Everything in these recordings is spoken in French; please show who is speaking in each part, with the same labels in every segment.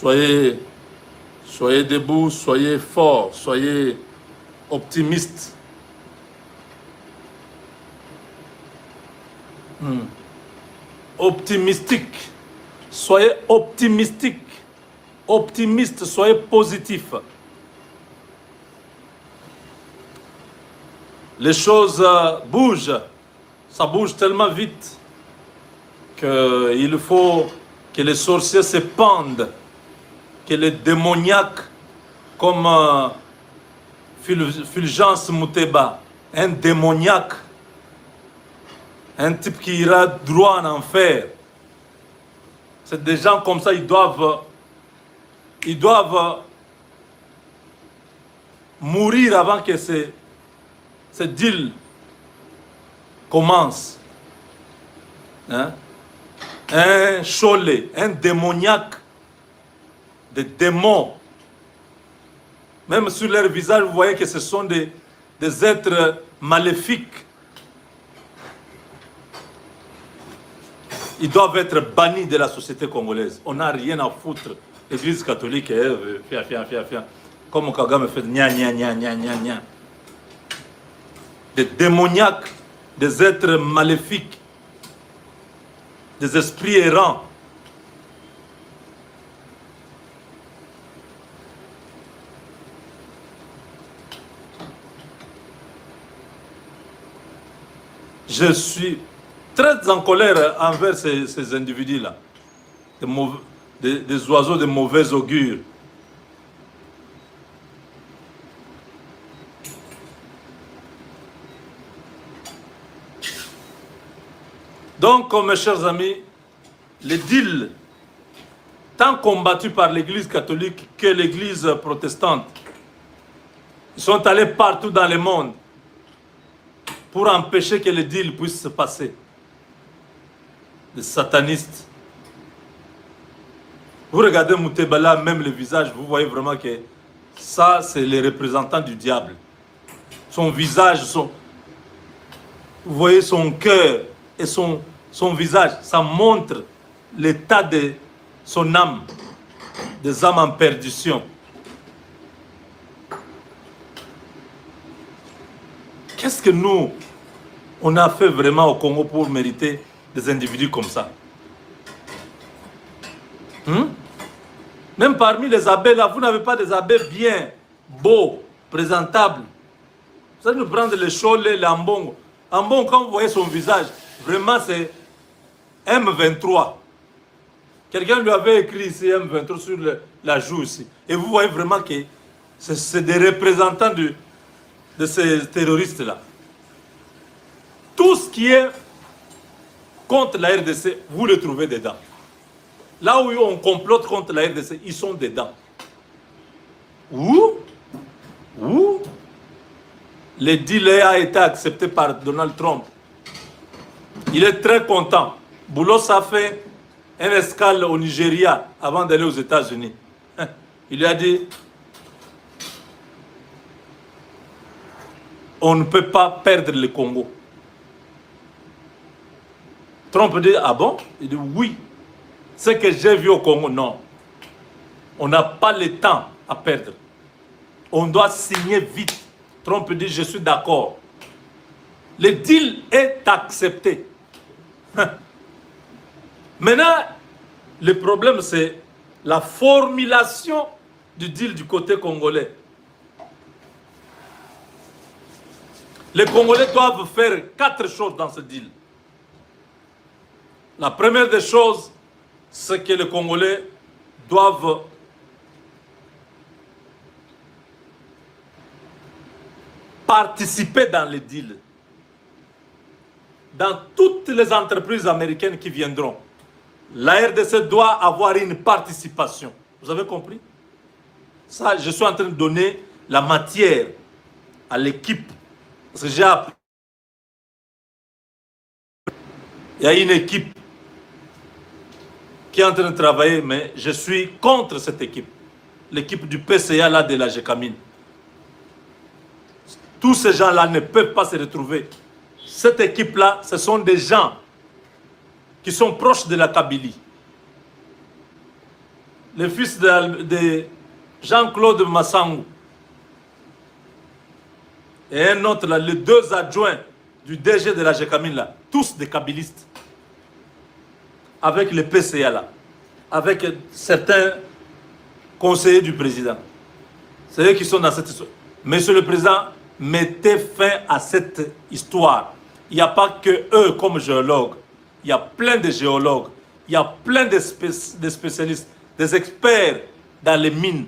Speaker 1: Soyez debout, soyez forts, soyez optimistes. Optimistique. Soyez optimistique. Optimiste, soyez positif. Les choses bougent. Ça bouge tellement vite qu'il faut que les sorciers se pendent, que les démoniaques comme Fulgence Mouteba, un démoniaque, un type qui ira droit en enfer. C'est des gens comme ça, ils doivent mourir avant que ce deal commence. Hein? Un cholet, un démoniaque, des démons. Même sur leur visage, vous voyez que ce sont des êtres maléfiques. Ils doivent être bannis de la société congolaise. On n'a rien à foutre. L'église catholique, comme Kagame fait, gna gna gna gna gna gna. Des démoniaques, des êtres maléfiques, des esprits errants. Je suis très en colère envers ces individus-là, des oiseaux de mauvais augure. Donc, mes chers amis, les deals, tant combattus par l'Église catholique que l'Église protestante, ils sont allés partout dans le monde pour empêcher que les deals puissent se passer. Les satanistes. Vous regardez Moutebala, même le visage, vous voyez vraiment que ça, c'est les représentants du diable. Son visage, vous voyez son cœur et son visage, ça montre l'état de son âme, des âmes en perdition. Qu'est-ce que nous, on a fait vraiment au Congo pour mériter des individus comme ça? Même parmi les abbés, là, vous n'avez pas des abbés bien, beaux, présentables. Vous allez nous prendre les Cholet, les Ambongo. Ambongo, quand vous voyez son visage, vraiment c'est M23. Quelqu'un lui avait écrit ici M23 sur la joue ici. Et vous voyez vraiment que c'est des représentants de ces terroristes-là. Tout ce qui est contre la RDC, vous le trouvez dedans. Là où on complote contre la RDC, ils sont dedans. Où le deal a été accepté par Donald Trump. Il est très content. Boulos a fait un escale au Nigeria avant d'aller aux États-Unis. Il lui a dit, on ne peut pas perdre le Congo. Trump dit, ah bon? Il dit, oui. Ce que j'ai vu au Congo, non. On n'a pas le temps à perdre. On doit signer vite. Trump dit, je suis d'accord. Le deal est accepté. Maintenant, le problème, c'est la formulation du deal du côté congolais. Les Congolais doivent faire 4 choses dans ce deal. La première des choses, c'est que les Congolais doivent participer dans le deal. Dans toutes les entreprises américaines qui viendront, la RDC doit avoir une participation. Vous avez compris? Ça, je suis en train de donner la matière à l'équipe. Parce que j'ai appris. Il y a une équipe qui est en train de travailler, mais je suis contre cette équipe. L'équipe du PCA là de la GECAMINE. Tous ces gens-là ne peuvent pas se retrouver. Cette équipe-là, ce sont des gens qui sont proches de la Kabylie. le fils de Jean-Claude Massangou, et un autre, là, les deux adjoints du DG de la GECAMIN, là, tous des kabylistes, avec les PCA, là, avec certains conseillers du président. C'est eux qui sont dans cette histoire. Monsieur le Président, mettez fin à cette histoire. Il n'y a pas que eux comme géologues. Il y a plein de géologues. Il y a plein de spécialistes, des experts dans les mines.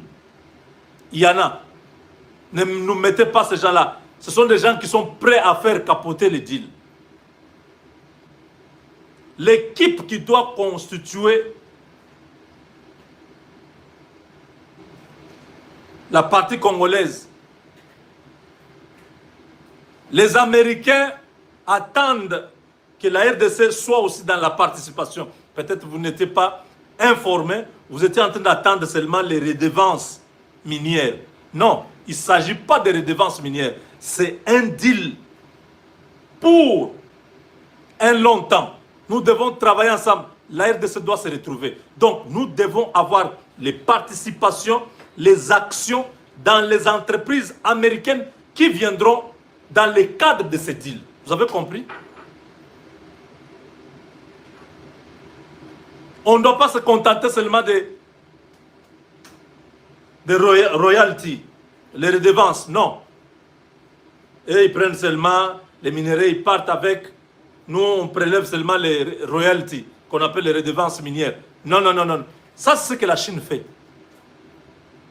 Speaker 1: Il y en a. Ne nous mettez pas ces gens-là. Ce sont des gens qui sont prêts à faire capoter les deals. L'équipe qui doit constituer la partie congolaise. Les Américains attendent que la RDC soit aussi dans la participation. Peut-être vous n'étiez pas informé, vous étiez en train d'attendre seulement les redevances minières. Non, il ne s'agit pas de redevances minières. C'est un deal pour un long temps. Nous devons travailler ensemble. La RDC doit se retrouver. Donc, nous devons avoir les participations, les actions dans les entreprises américaines qui viendront dans le cadre de ce deal. Vous avez compris? On ne doit pas se contenter seulement de royalties, les redevances, non. Et ils prennent seulement les minéraux, ils partent avec. Nous, on prélève seulement les royalties, qu'on appelle les redevances minières. Non, non, non, non. Ça, c'est ce que la Chine fait.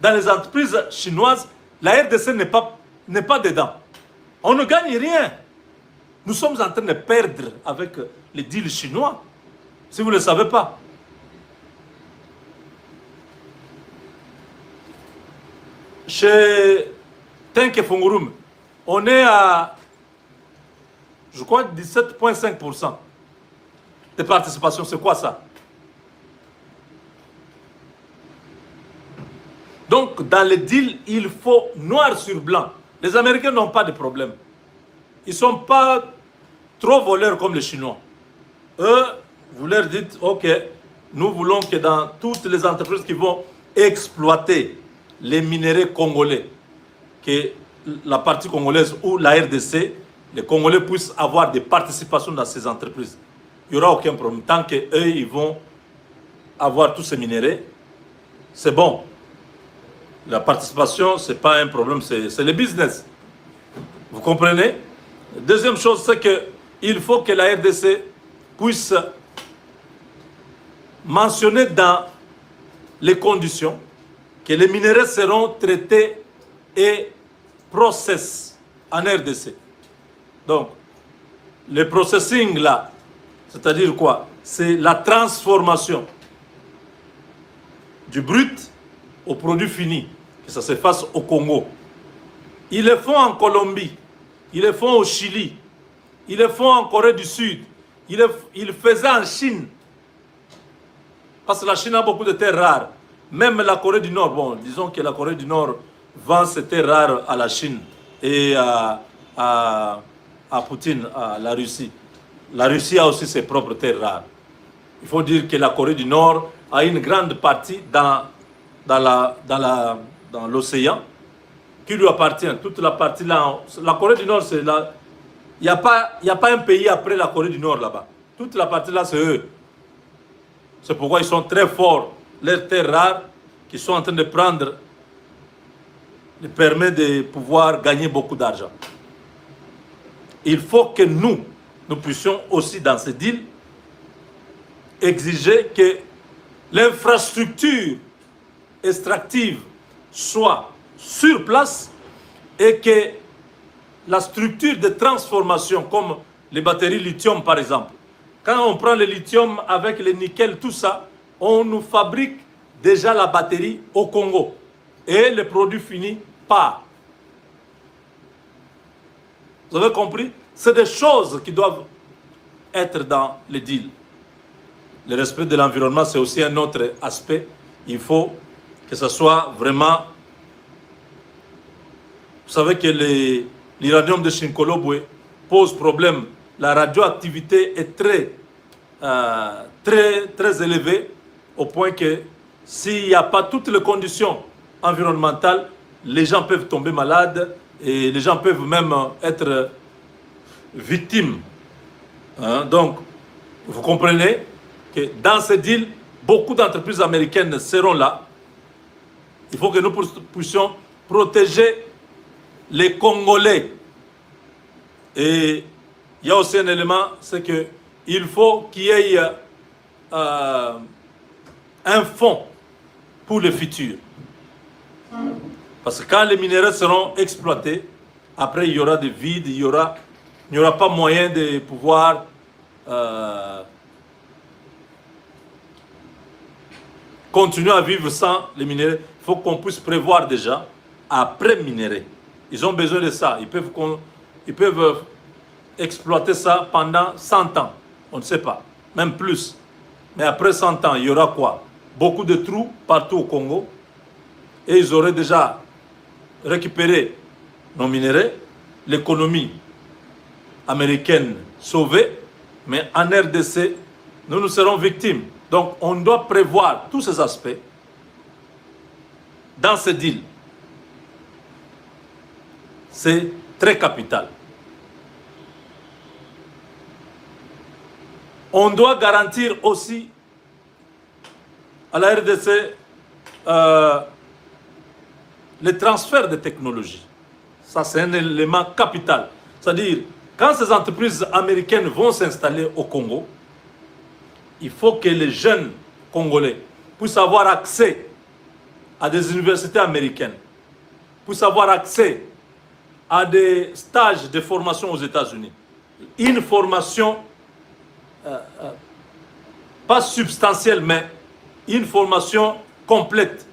Speaker 1: Dans les entreprises chinoises, la RDC n'est pas dedans. On ne gagne rien. Nous sommes en train de perdre avec les deals chinois, si vous ne le savez pas. Chez Tenke Fungurum, on est à, je crois, 17,5% de participation. C'est quoi ça? Donc, dans les deals, il faut noir sur blanc. Les Américains n'ont pas de problème. Ils ne sont pas trop voleurs comme les Chinois. Eux, vous leur dites, OK, nous voulons que dans toutes les entreprises qui vont exploiter les minéraux congolais, que la partie congolaise ou la RDC, les Congolais puissent avoir des participations dans ces entreprises. Il n'y aura aucun problème. Tant qu'eux, ils vont avoir tous ces minéraux, c'est bon. La participation, ce n'est pas un problème, c'est le business. Vous comprenez? Deuxième chose, c'est qu'il faut que la RDC puisse mentionner dans les conditions que les minéraux seront traités et process en RDC. Donc, le processing là, c'est-à-dire quoi? C'est la transformation du brut au produit fini, que ça se fasse au Congo. Ils le font en Colombie, ils le font au Chili, ils le font en Corée du Sud, ils le faisaient en Chine. Parce que la Chine a beaucoup de terres rares. Même la Corée du Nord, bon, disons que la Corée du Nord vend ses terres rares à la Chine et à Poutine, à la Russie. La Russie a aussi ses propres terres rares. Il faut dire que la Corée du Nord a une grande partie dans l'océan qui lui appartient. Toute la partie là, la Corée du Nord, c'est là. Il n'y a pas un pays après la Corée du Nord là-bas. Toute la partie là, c'est eux. C'est pourquoi ils sont très forts. Leurs terres rares qui sont en train de prendre les permet de pouvoir gagner beaucoup d'argent. Il faut que nous puissions aussi dans ce deal exiger que l'infrastructure extractive soit sur place et que la structure de transformation, comme les batteries lithium par exemple, quand on prend le lithium avec le nickel, tout ça, on nous fabrique déjà la batterie au Congo et le produit fini part. Vous avez compris? C'est des choses qui doivent être dans le deal. Le respect de l'environnement, c'est aussi un autre aspect. Il faut que ce soit vraiment... Vous savez que l'uranium de Shinkolobwe pose problème. La radioactivité est très élevée au point que s'il n'y a pas toutes les conditions environnementales, les gens peuvent tomber malades et les gens peuvent même être victimes. Hein? Donc, vous comprenez que dans ce deal, beaucoup d'entreprises américaines seront là. Il faut que nous puissions protéger les Congolais. Et il y a aussi un élément, c'est qu'il faut qu'il y ait un fonds pour le futur. Parce que quand les minéraux seront exploités, après il y aura des vides, il n'y aura pas moyen de pouvoir continuer à vivre sans les minéraux. Il faut qu'on puisse prévoir déjà après minérer. Ils ont besoin de ça. Ils peuvent exploiter ça pendant 100 ans. On ne sait pas. Même plus. Mais après 100 ans, il y aura quoi? Beaucoup de trous partout au Congo. Et ils auraient déjà récupéré nos minéraux. L'économie américaine sauvée. Mais en RDC, nous serons victimes. Donc, on doit prévoir tous ces aspects dans ce deal. C'est très capital. On doit garantir aussi à la RDC le transfert de technologies. Ça, c'est un élément capital. C'est-à-dire, quand ces entreprises américaines vont s'installer au Congo, il faut que les jeunes Congolais puissent avoir accès à des universités américaines, puissent avoir accès à des stages de formation aux États-Unis. Une formation, pas substantielle, mais une formation complète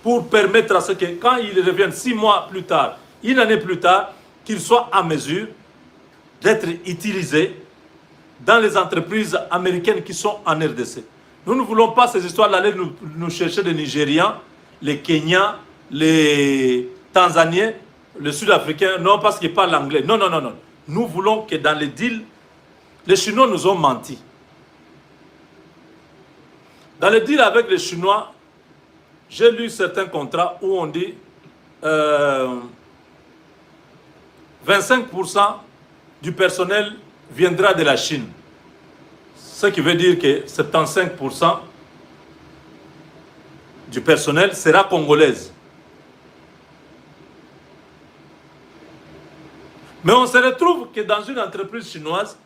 Speaker 1: pour permettre à ce que, quand ils reviennent 6 mois plus tard, une année plus tard, qu'ils soient en mesure d'être utilisés dans les entreprises américaines qui sont en RDC. Nous ne voulons pas ces histoires d'aller nous chercher des Nigérians, les Kenyans, les Tanzaniens, les Sud-Africains, non parce qu'ils parlent anglais. Non, non, non, non. Nous voulons que dans les deals, les Chinois nous ont menti. Dans le deal avec les Chinois, j'ai lu certains contrats où on dit 25% du personnel viendra de la Chine. Ce qui veut dire que 75% du personnel sera congolaise. Mais on se retrouve que dans une entreprise chinoise,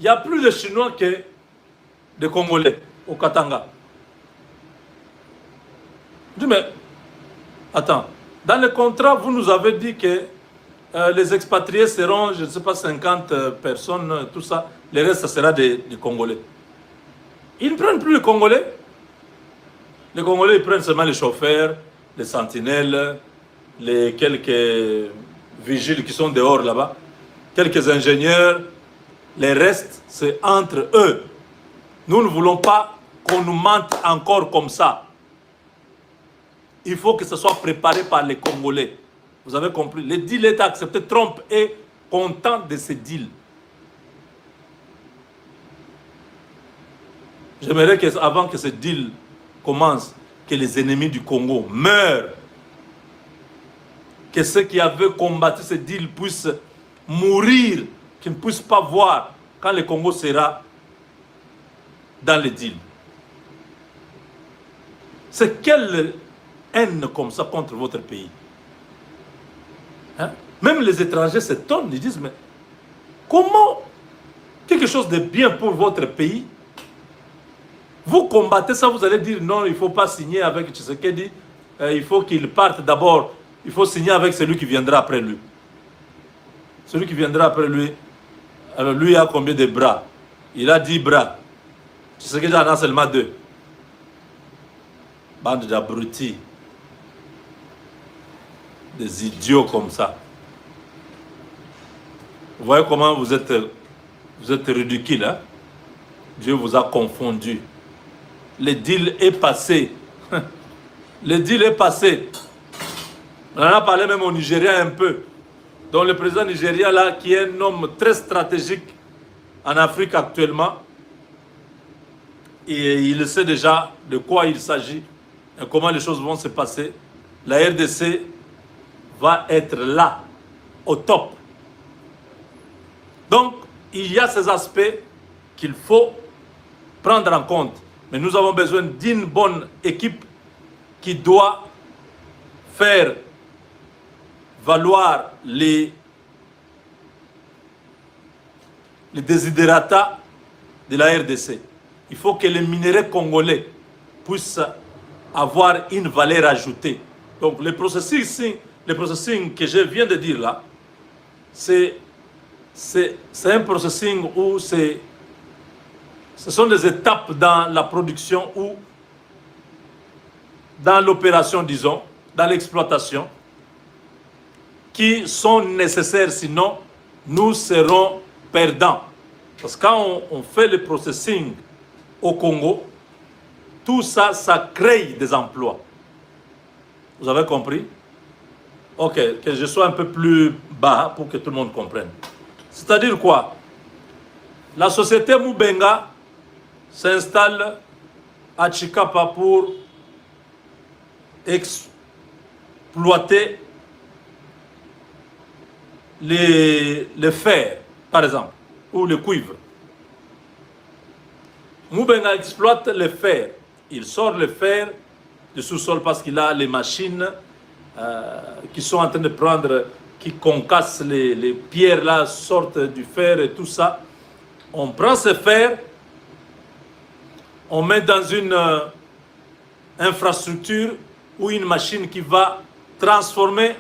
Speaker 1: il y a plus de Chinois que de Congolais au Katanga. Je dis, mais attends, dans le contrat, vous nous avez dit que les expatriés seront, je ne sais pas, 50 personnes, tout ça. Le reste, ça sera des Congolais. Ils ne prennent plus les Congolais. Les Congolais, ils prennent seulement les chauffeurs, les sentinelles, les quelques vigiles qui sont dehors là-bas, quelques ingénieurs. Les restes, c'est entre eux. Nous ne voulons pas qu'on nous mente encore comme ça. Il faut que ce soit préparé par les Congolais. Vous avez compris? Le deal est accepté. Trump est content de ce deal. J'aimerais qu'avant que ce deal commence, que les ennemis du Congo meurent. Que ceux qui avaient combattu ce deal puissent mourir, qu'ils ne puissent pas voir quand le Congo sera dans le deal. C'est quelle haine comme ça contre votre pays? Hein? Même les étrangers s'étonnent, ils disent, mais comment quelque chose de bien pour votre pays, vous combattez ça, vous allez dire non, il ne faut pas signer avec Tshisekedi, il faut qu'il parte d'abord, il faut signer avec celui qui viendra après lui. Celui qui viendra après lui, alors lui a combien de bras? Il a 10 bras. Tshisekedi en a seulement 2. Bande d'abrutis. Des idiots comme ça. Vous voyez comment vous êtes ridicule, hein? Dieu vous a confondu. Le deal est passé. Le deal est passé. On en a parlé même au Nigeria un peu. Donc le président nigérien là, qui est un homme très stratégique en Afrique actuellement, et il sait déjà de quoi il s'agit et comment les choses vont se passer. La RDC va être là, au top. Donc, il y a ces aspects qu'il faut prendre en compte. Mais nous avons besoin d'une bonne équipe qui doit faire valoir les desiderata de la RDC. Il faut que les minéraux congolais puissent avoir une valeur ajoutée. Donc le processing que je viens de dire là, c'est un processing où ce sont des étapes dans la production ou dans l'opération, disons, dans l'exploitation, qui sont nécessaires, sinon nous serons perdants. Parce que quand on fait le processing au Congo, tout ça, ça crée des emplois. Vous avez compris? Ok, que je sois un peu plus bas pour que tout le monde comprenne. C'est-à-dire quoi? La société Mubenga s'installe à Chikapa pour exploiter les fer, par exemple, ou le cuivre. Mubenga exploite le fer. Il sort le fer du sous-sol parce qu'il a les machines qui sont en train de prendre, qui concassent les pierres là, sortent du fer et tout ça. On prend ce fer, on met dans une infrastructure ou une machine qui va transformer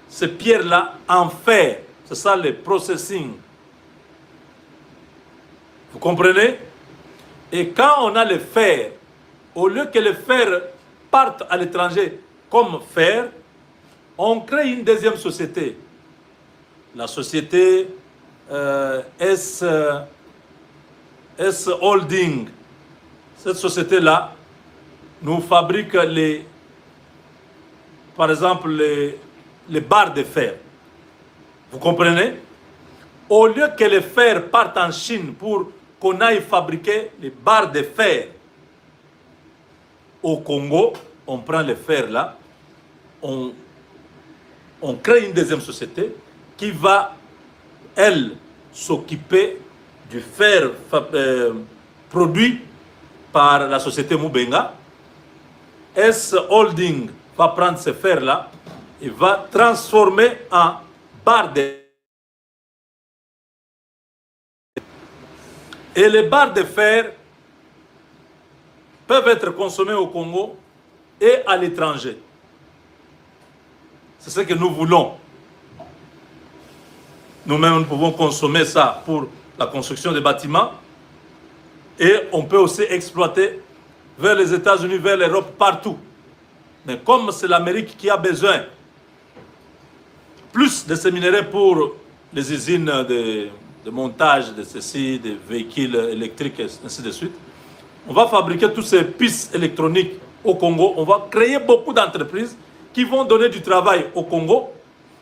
Speaker 1: ces pierres-là en fer. C'est ça le processing. Vous comprenez? Et quand on a le fer, au lieu que le fer parte à l'étranger comme fer, on crée une deuxième société. La société S Holding. Cette société-là nous fabrique par exemple les barres de fer. Vous comprenez? Au lieu que le fer parte en Chine pour qu'on aille fabriquer les barres de fer au Congo, on prend le fer là, on crée une deuxième société qui va, elle, s'occuper du fer produit par la société Mubenga. S Holding va prendre ce fer-là et va transformer en barres de. Et les barres de fer peuvent être consommées au Congo et à l'étranger. C'est ce que nous voulons. Nous-mêmes, nous pouvons consommer ça pour la construction des bâtiments. Et on peut aussi exploiter vers les États-Unis, vers l'Europe, partout. Mais comme c'est l'Amérique qui a besoin plus de ces minéraux pour les usines de montage de ceci, des véhicules électriques, et ainsi de suite, on va fabriquer toutes ces pistes électroniques au Congo. On va créer beaucoup d'entreprises qui vont donner du travail au Congo.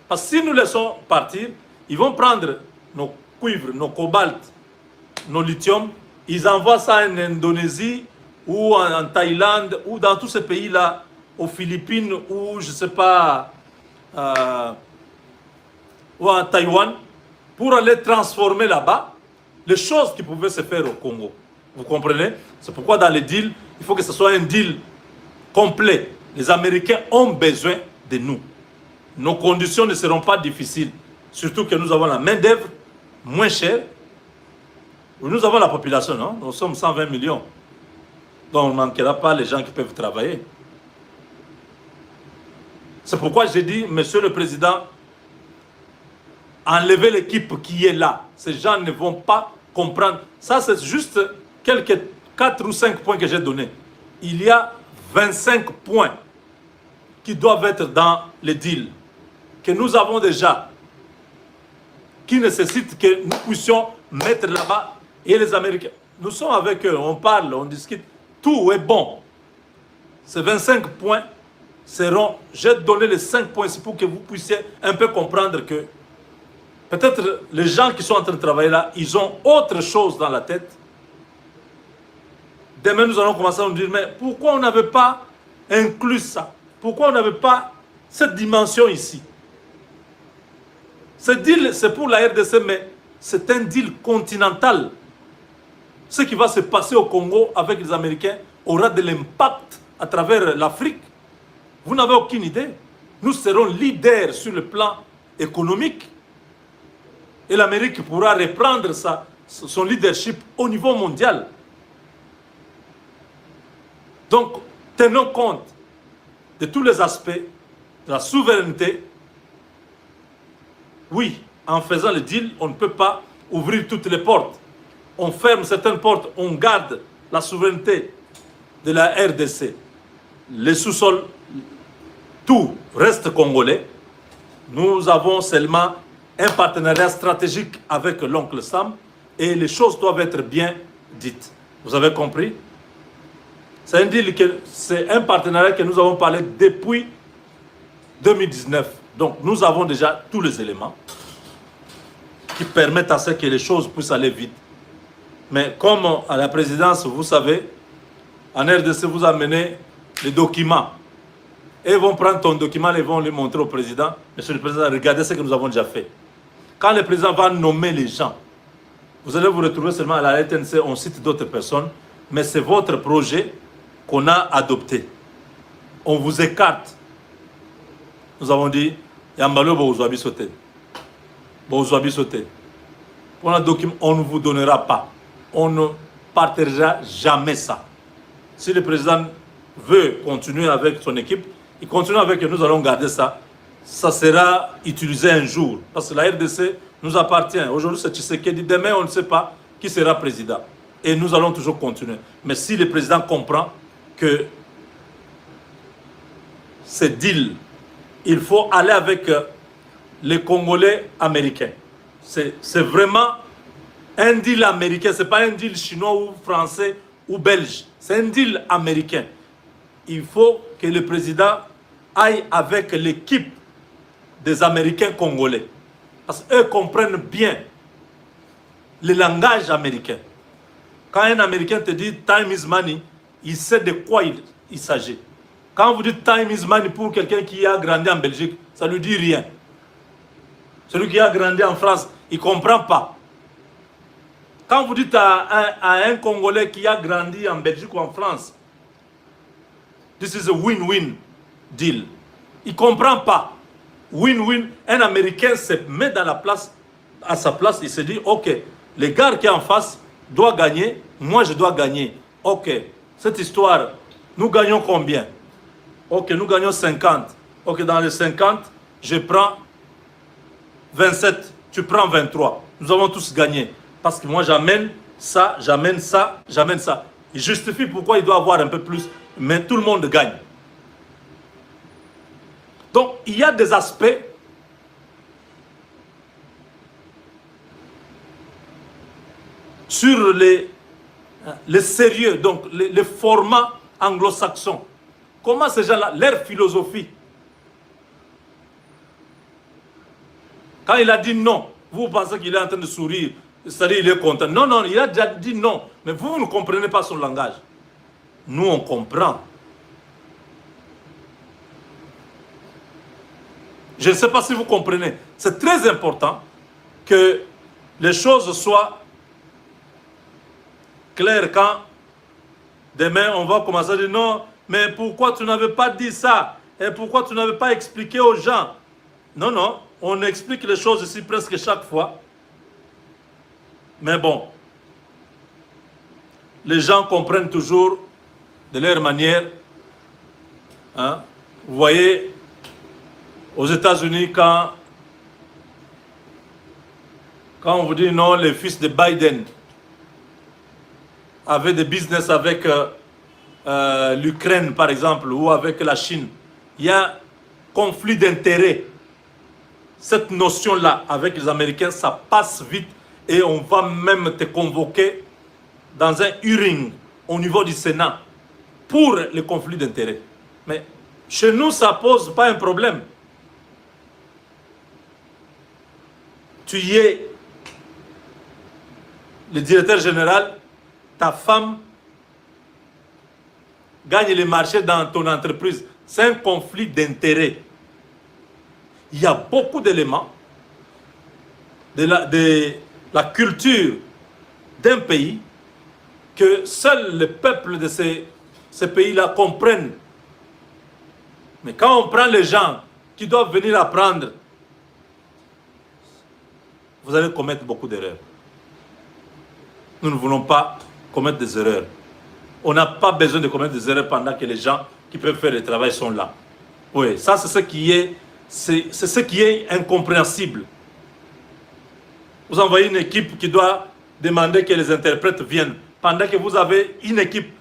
Speaker 1: Parce que si nous laissons partir, ils vont prendre nos cuivres, nos cobaltes, nos lithium, ils envoient ça en Indonésie ou en Thaïlande ou dans tous ces pays-là, aux Philippines ou je ne sais pas, ou en Taïwan, pour aller transformer là-bas les choses qui pouvaient se faire au Congo. Vous comprenez? C'est pourquoi dans les deals, il faut que ce soit un deal complet. Les Américains ont besoin de nous. Nos conditions ne seront pas difficiles. Surtout que nous avons la main-d'œuvre moins chère. Nous avons la population, non? Nous sommes 120 millions. Donc on ne manquera pas les gens qui peuvent travailler. C'est pourquoi j'ai dit, Monsieur le Président, enlevez l'équipe qui est là. Ces gens ne vont pas comprendre. Ça, c'est juste quelques 4 ou 5 points que j'ai donnés. Il y a 25 points qui doivent être dans le deal, que nous avons déjà, qui nécessitent que nous puissions mettre là-bas. Et les Américains, nous sommes avec eux, on parle, on discute, tout est bon. Ces 25 points seront, j'ai donné les 5 points pour que vous puissiez un peu comprendre que peut-être les gens qui sont en train de travailler là, ils ont autre chose dans la tête Demain, nous allons commencer à nous dire, mais pourquoi on n'avait pas inclus ça? Pourquoi on n'avait pas cette dimension ici? Ce deal, c'est pour la RDC, mais c'est un deal continental. Ce qui va se passer au Congo avec les Américains aura de l'impact à travers l'Afrique. Vous n'avez aucune idée. Nous serons leaders sur le plan économique. Et l'Amérique pourra reprendre son leadership au niveau mondial. Donc, tenons compte de tous les aspects de la souveraineté. Oui, en faisant le deal, on ne peut pas ouvrir toutes les portes. On ferme certaines portes, on garde la souveraineté de la RDC. Les sous-sols, tout reste congolais. Nous avons seulement un partenariat stratégique avec l'oncle Sam et les choses doivent être bien dites. Vous avez compris? C'est un partenariat que nous avons parlé depuis 2019. Donc nous avons déjà tous les éléments qui permettent à ce que les choses puissent aller vite. Mais comme à la présidence, vous savez, en RDC, vous amenez les documents. Et ils vont prendre ton document et ils vont les montrer au président. Monsieur le président, regardez ce que nous avons déjà fait. Quand le président va nommer les gens, vous allez vous retrouver seulement à la RTNC, on cite d'autres personnes, mais c'est votre projet qu'on a adopté. On vous écarte. Nous avons dit, Yambalo Bouzouabi sauté. Bouzouabi sauté. Pour un document, on ne vous donnera pas. On ne partagera jamais ça. Si le président veut continuer avec son équipe, il continue avec, nous allons garder ça. Ça sera utilisé un jour. Parce que la RDC nous appartient. Aujourd'hui, c'est Tshisekedi. Demain, on ne sait pas qui sera président. Et nous allons toujours continuer. Mais si le président comprend que ce deal, il faut aller avec les Congolais américains. C'est vraiment un deal américain. Ce n'est pas un deal chinois ou français ou belge. C'est un deal américain. Il faut que le président aille avec l'équipe des Américains congolais. Parce qu'eux comprennent bien le langage américain. Quand un Américain te dit « time is money », il sait de quoi il s'agit. Quand vous dites « time is money » pour quelqu'un qui a grandi en Belgique, ça ne lui dit rien. Celui qui a grandi en France, il ne comprend pas. Quand vous dites à un Congolais qui a grandi en Belgique ou en France, this is a win-win deal. Il ne comprend pas. Win-win. Un Américain se met dans la place, à sa place, il se dit, ok, le gars qui est en face doit gagner, moi je dois gagner. Ok, cette histoire, nous gagnons combien? Ok, nous gagnons 50. Ok, dans les 50, je prends 27, tu prends 23. Nous avons tous gagné. Parce que moi j'amène ça, j'amène ça, j'amène ça. Il justifie pourquoi il doit avoir un peu plus, mais tout le monde gagne. Donc il y a des aspects sur les sérieux, donc les formats anglo-saxons. Comment ces gens-là, leur philosophie, quand il a dit non, vous pensez qu'il est en train de sourire, c'est-à-dire il est content. Non, non, il a déjà dit non. Mais vous ne comprenez pas son langage. Nous, on comprend. Je ne sais pas si vous comprenez. C'est très important que les choses soient claires quand demain on va commencer à dire non, mais pourquoi tu n'avais pas dit ça? Et pourquoi tu n'avais pas expliqué aux gens? Non, non, on explique les choses ici presque chaque fois. Mais bon, les gens comprennent toujours de leur manière. Hein? Vous voyez, aux États-Unis, quand on vous dit non, les fils de Biden avaient des business avec l'Ukraine, par exemple, ou avec la Chine, il y a conflit d'intérêts. Cette notion-là, avec les Américains, ça passe vite. Et on va même te convoquer dans un hearing au niveau du Sénat pour le conflit d'intérêts. Mais chez nous, ça ne pose pas un problème. Tu y es le directeur général, ta femme gagne les marchés dans ton entreprise. C'est un conflit d'intérêts. Il y a beaucoup d'éléments de la culture d'un pays que seuls les peuples de ces pays-là comprennent. Mais quand on prend les gens qui doivent venir apprendre, vous allez commettre beaucoup d'erreurs. Nous ne voulons pas commettre des erreurs. On n'a pas besoin de commettre des erreurs pendant que les gens qui peuvent faire le travail sont là. Oui, ça c'est ce qui est incompréhensible. Vous envoyez une équipe qui doit demander que les interprètes viennent, pendant que vous avez une équipe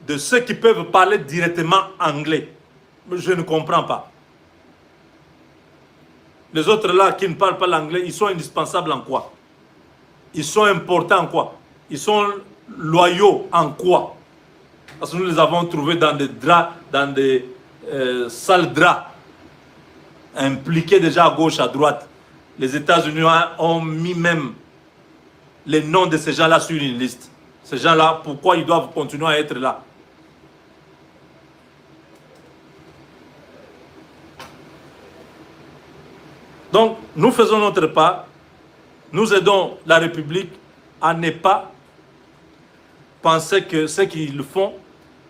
Speaker 1: de ceux qui peuvent parler directement anglais. Je ne comprends pas. Les autres là qui ne parlent pas l'anglais, ils sont indispensables en quoi? Ils sont importants en quoi? Ils sont loyaux en quoi? Parce que nous les avons trouvés dans des draps, dans des sales draps, impliqués déjà à gauche, à droite. Les États-Unis ont mis même les noms de ces gens-là sur une liste. Ces gens-là, pourquoi ils doivent continuer à être là? Donc, nous faisons notre part. Nous aidons la République à ne pas penser que ce qu'ils font,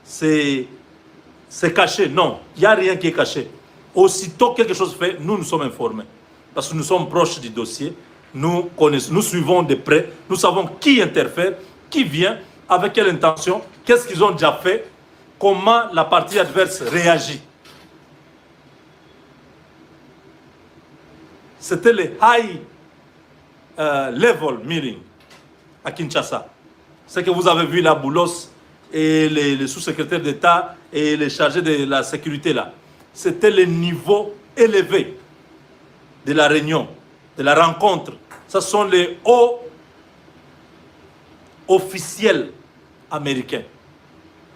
Speaker 1: c'est caché. Non, il n'y a rien qui est caché. Aussitôt quelque chose fait, nous sommes informés. Parce que nous sommes proches du dossier. Nous connaissons, nous suivons de près. Nous savons qui interfère, qui vient, avec quelle intention, qu'est-ce qu'ils ont déjà fait, comment la partie adverse réagit. C'était le high level meeting à Kinshasa. C'est que vous avez vu la Boulos et les sous-secrétaires d'État et les chargés de la sécurité là. C'était le niveau élevé de la réunion, de la rencontre. Ce sont les hauts officiels américains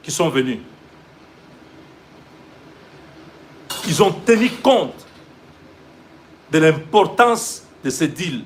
Speaker 1: qui sont venus. Ils ont tenu compte de l'importance de ce deal